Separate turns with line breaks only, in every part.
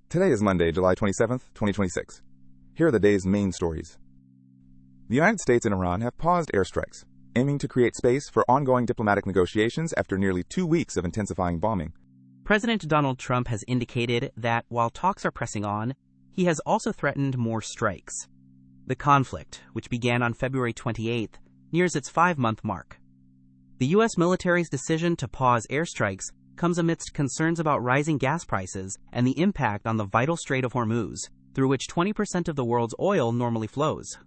Today is Monday, July 27th, 2026. Here are the day's main stories. The United States and Iran have paused airstrikes, aiming to create space for ongoing diplomatic negotiations after nearly 2 weeks of intensifying bombing.
President Donald Trump has indicated that while talks are pressing on, he has also threatened more strikes. The conflict, which began on February 28th, nears its 5-month mark. The U.S. military's decision to pause airstrikes comes amidst concerns about rising gas prices and the impact on the vital Strait of Hormuz, through which 20% of the world's oil normally flows.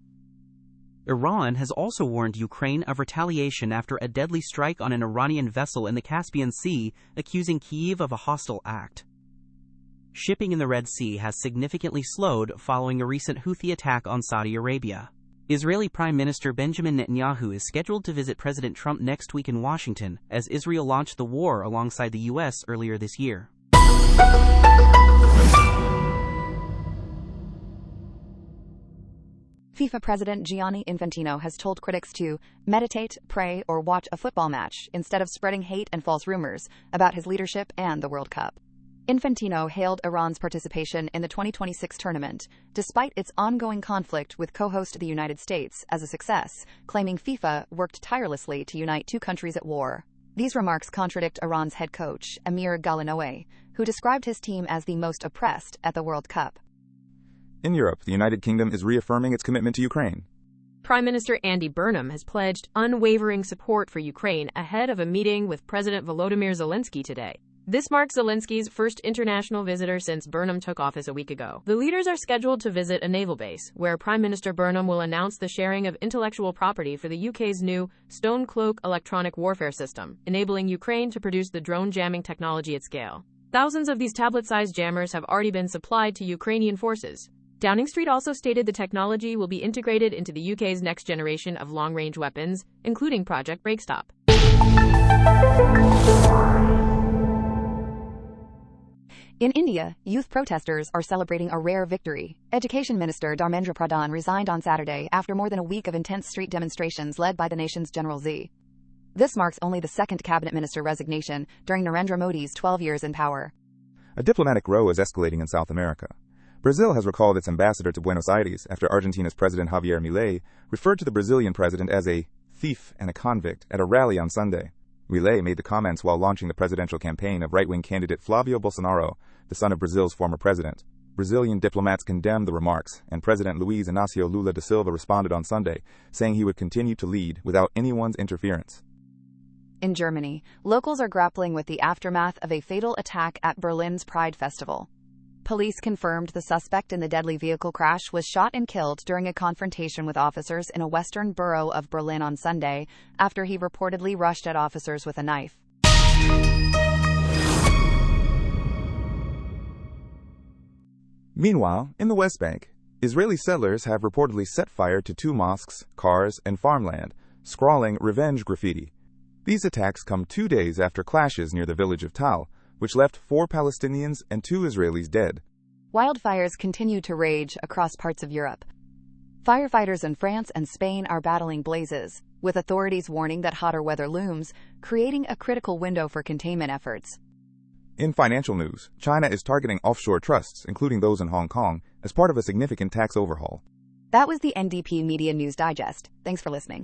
Iran has also warned Ukraine of retaliation after a deadly strike on an Iranian vessel in the Caspian Sea, accusing Kyiv of a hostile act. Shipping in the Red Sea has significantly slowed following a recent Houthi attack on Saudi Arabia. Israeli Prime Minister Benjamin Netanyahu is scheduled to visit President Trump next week in Washington, as Israel launched the war alongside the U.S. earlier this year.
FIFA President Gianni Infantino has told critics to meditate, pray, or watch a football match instead of spreading hate and false rumors about his leadership and the World Cup. Infantino hailed Iran's participation in the 2026 tournament, despite its ongoing conflict with co-host the United States, as a success, claiming FIFA worked tirelessly to unite two countries at war. These remarks contradict Iran's head coach, Amir Ghalanoei, who described his team as the most oppressed at the World Cup.
In Europe, the United Kingdom is reaffirming its commitment to Ukraine.
Prime Minister Andy Burnham has pledged unwavering support for Ukraine ahead of a meeting with President Volodymyr Zelensky today. This marks Zelensky's first international visitor since Burnham took office a week ago. The leaders are scheduled to visit a naval base, where Prime Minister Burnham will announce the sharing of intellectual property for the UK's new Stone Cloak electronic warfare system, enabling Ukraine to produce the drone jamming technology at scale. Thousands of these tablet-sized jammers have already been supplied to Ukrainian forces. Downing Street also stated the technology will be integrated into the UK's next generation of long-range weapons, including Project Breakstop.
In India, youth protesters are celebrating a rare victory. Education Minister Dharmendra Pradhan resigned on Saturday after more than a week of intense street demonstrations led by the nation's General Z. This marks only the second cabinet minister resignation during Narendra Modi's 12 years in power.
A diplomatic row is escalating in South America. Brazil has recalled its ambassador to Buenos Aires after Argentina's President Javier Milei referred to the Brazilian president as a thief and a convict at a rally on Sunday. Milei made the comments while launching the presidential campaign of right-wing candidate Flavio Bolsonaro, the son of Brazil's former president. Brazilian diplomats condemned the remarks, and President Luiz Inácio Lula da Silva responded on Sunday, saying he would continue to lead without anyone's interference.
In Germany, locals are grappling with the aftermath of a fatal attack at Berlin's Pride Festival. Police confirmed the suspect in the deadly vehicle crash was shot and killed during a confrontation with officers in a western borough of Berlin on Sunday, after he reportedly rushed at officers with a knife.
Meanwhile, in the West Bank, Israeli settlers have reportedly set fire to 2 mosques, cars, and farmland, scrawling revenge graffiti. These attacks come 2 days after clashes near the village of Tal, which left 4 Palestinians and 2 Israelis dead.
Wildfires continue to rage across parts of Europe. Firefighters in France and Spain are battling blazes, with authorities warning that hotter weather looms, creating a critical window for containment efforts.
In financial news, China is targeting offshore trusts, including those in Hong Kong, as part of a significant tax overhaul.
That was the NDP Media News Digest. Thanks for listening.